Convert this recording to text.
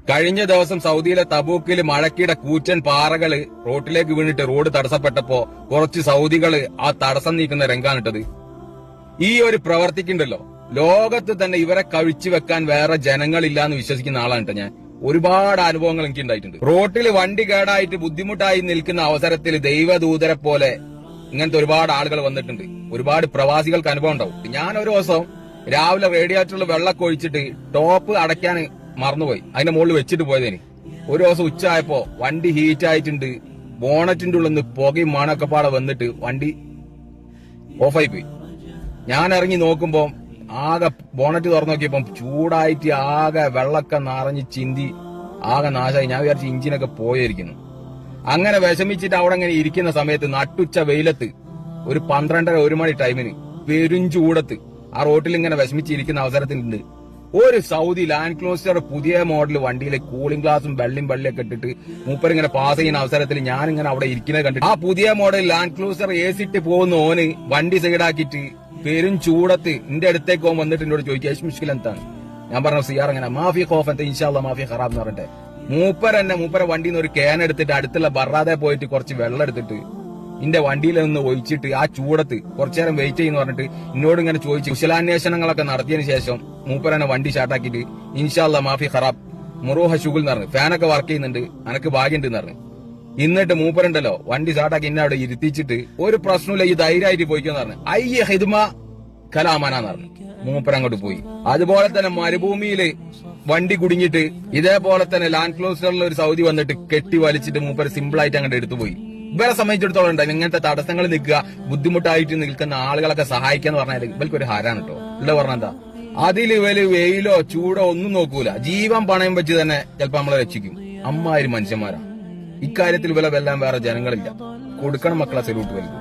കഴിഞ്ഞ ദിവസം സൗദിയിലെ തബൂക്കിൽ മഴക്കിടെ കൂറ്റൻ പാറകള് റോട്ടിലേക്ക് വീണിട്ട് റോഡ് തടസ്സപ്പെട്ടപ്പോ കുറച്ച് സൗദികള് ആ തടസ്സം നീക്കുന്ന രംഗാണിട്ടത്. ഈ ഒരു പ്രവർത്തിക്കുണ്ടല്ലോ, ലോകത്ത് തന്നെ ഇവരെ കഴിച്ചു വെക്കാൻ വേറെ ജനങ്ങളില്ല എന്ന് വിശ്വസിക്കുന്ന ആളാണ് ഞാൻ. ഒരുപാട് അനുഭവങ്ങൾ എനിക്ക് ഉണ്ടായിട്ടുണ്ട്. റോട്ടിൽ വണ്ടി കേടായിട്ട് ബുദ്ധിമുട്ടായി നിൽക്കുന്ന അവസരത്തിൽ ദൈവദൂതരെ പോലെ ഇങ്ങനത്തെ ഒരുപാട് ആളുകൾ വന്നിട്ടുണ്ട്. ഒരുപാട് പ്രവാസികൾക്ക് അനുഭവം ഉണ്ടാവും. ഞാൻ ഒരു ദിവസം രാവിലെ റേഡിയേറ്ററിൽ വെള്ളമൊക്കെ ഒഴിച്ചിട്ട് ടോപ്പ് അടയ്ക്കാൻ മറന്നുപോയി. അതിന്റെ മുകളിൽ വെച്ചിട്ട് പോയതിന് ഒരു ദിവസം ഉച്ച ആയപ്പോ വണ്ടി ഹീറ്റ് ആയിട്ടുണ്ട്. ബോണറ്റിന്റെ ഉള്ളിൽ നിന്ന് പുകയും മണൊക്കെ പാടെ വന്നിട്ട് വണ്ടി ഓഫായി പോയി. ഞാൻ ഇറങ്ങി നോക്കുമ്പോ ആകെ ബോണറ്റ് തുറന്നു നോക്കിയപ്പം ചൂടായിട്ട് ആകെ വെള്ളമൊക്കെ നിറഞ്ഞ് ചിന്തി ആകെ നാശമായി. ഞാൻ വിചാരിച്ചു ഇഞ്ചിനൊക്കെ പോയിരിക്കുന്നു. അങ്ങനെ വിഷമിച്ചിട്ട് അവിടെ അങ്ങനെ ഇരിക്കുന്ന സമയത്ത് നട്ടുച്ച വെയിലത്ത് ഒരു 12:30-1 മണി ടൈമിന് പെരുംചൂടത്ത് ആ റോട്ടിൽ ഇങ്ങനെ വിഷമിച്ചിരിക്കുന്ന അവസരത്തിലുണ്ട് ഒരു സൗദി ലാൻഡ് ക്രൂസർ പുതിയ മോഡൽ വണ്ടിയിലെ കൂളിംഗ് ഗ്ലാസും വെള്ളിയൊക്കെ ഇട്ടിട്ട് മൂപ്പരിങ്ങനെ പാസ് ചെയ്യുന്ന അവസരത്തിൽ ഞാൻ ഇങ്ങനെ അവിടെ ഇരിക്കുന്നത് കണ്ടിട്ട് ആ പുതിയ മോഡൽ ലാൻഡ് ക്രൂസർ ഏസിട്ട് പോകുന്ന ഓന് വണ്ടി സൈഡാക്കിയിട്ട് പെരും ചൂടത്ത് എന്റെ അടുത്തേക്ക് പോകാൻ വന്നിട്ട് എന്നോട് ചോദിക്കുക മുഷ്കിൽ എന്താണ്? ഞാൻ പറഞ്ഞു സിയാർ അങ്ങനെ മാഫി ഖോഫ് എന്താ ഇൻഷാല്ല മാഫി ഖറാബ് എന്ന് പറഞ്ഞിട്ട് മൂപ്പര വണ്ടിയിൽ നിന്ന് ഒരു ക്യാൻ എടുത്തിട്ട് അടുത്തുള്ള ബറാതെ പോയിട്ട് കുറച്ച് വെള്ളം എടുത്തിട്ട് എന്റെ വണ്ടിയിൽ നിന്ന് ഒഴിച്ചിട്ട് ആ ചൂടത്ത് കുറച്ചു നേരം വെയിറ്റ് ചെയ്യുന്ന പറഞ്ഞിട്ട് എന്നോട് ഇങ്ങനെ ചോദിച്ചു കുശലാന്വേഷണങ്ങളൊക്കെ നടത്തിയതിനു ശേഷം മൂപ്പരനെ വണ്ടി സ്റ്റാർട്ടാക്കിയിട്ട് ഇൻഷാല്ല മാഫി ഖറാബ് മുറൂഹ ഷുഗുൽ എന്ന് പറഞ്ഞു ഫാനൊക്കെ വർക്ക് ചെയ്യുന്നുണ്ട് അനക്ക് ഭാഗ്യമുണ്ട് എന്ന് പറഞ്ഞു. എന്നിട്ട് മൂപ്പരുണ്ടല്ലോ വണ്ടി സ്റ്റാർട്ടാക്കി എന്നെ അവിടെ ഇരുത്തിച്ചിട്ട് ഒരു പ്രശ്നമില്ല ഈ ധൈര്യമായിട്ട് പോയിക്കെന്ന് പറഞ്ഞു. അയ്യ ഹിദ്മ കലാമാനാന്ന് പറഞ്ഞു. മൂപ്പർ അങ്ങോട്ട് പോയി. അതുപോലെ തന്നെ മരുഭൂമിയില് വണ്ടി കുടുങ്ങിയിട്ട് ഇതേപോലെ തന്നെ ലാൻഡ് ക്രൂസറിൽ ഒരു സൗദി വന്നിട്ട് കെട്ടി വലിച്ചിട്ട് മൂപ്പർ സിമ്പിൾ ആയിട്ട് അങ്ങോട്ട് എടുത്തുപോയി. ഇവരെ സംബന്ധിച്ചിടത്തോളം ഉണ്ടായി ഇങ്ങനത്തെ തടസ്സങ്ങൾ നിൽക്കുക, ബുദ്ധിമുട്ടായിട്ട് നിൽക്കുന്ന ആളുകളൊക്കെ സഹായിക്കാന്ന് പറഞ്ഞാൽ ഇവർക്ക് ഒരു ഹരാണ് കേട്ടോ. ഉള്ള പറഞ്ഞെന്താ അതിൽ ഇവര് വെയിലോ ചൂടോ ഒന്നും നോക്കൂല, ജീവൻ പണയം വെച്ച് തന്നെ ചിലപ്പോ നമ്മളെ രക്ഷിക്കും. അമ്മാതിരി മനുഷ്യന്മാരാ. ഇക്കാര്യത്തിൽ വില വെല്ലാൻ വേറെ ജനങ്ങളില്ല. കൊടുക്കണം മക്കളെ സല്യൂട്ട് വലുത്.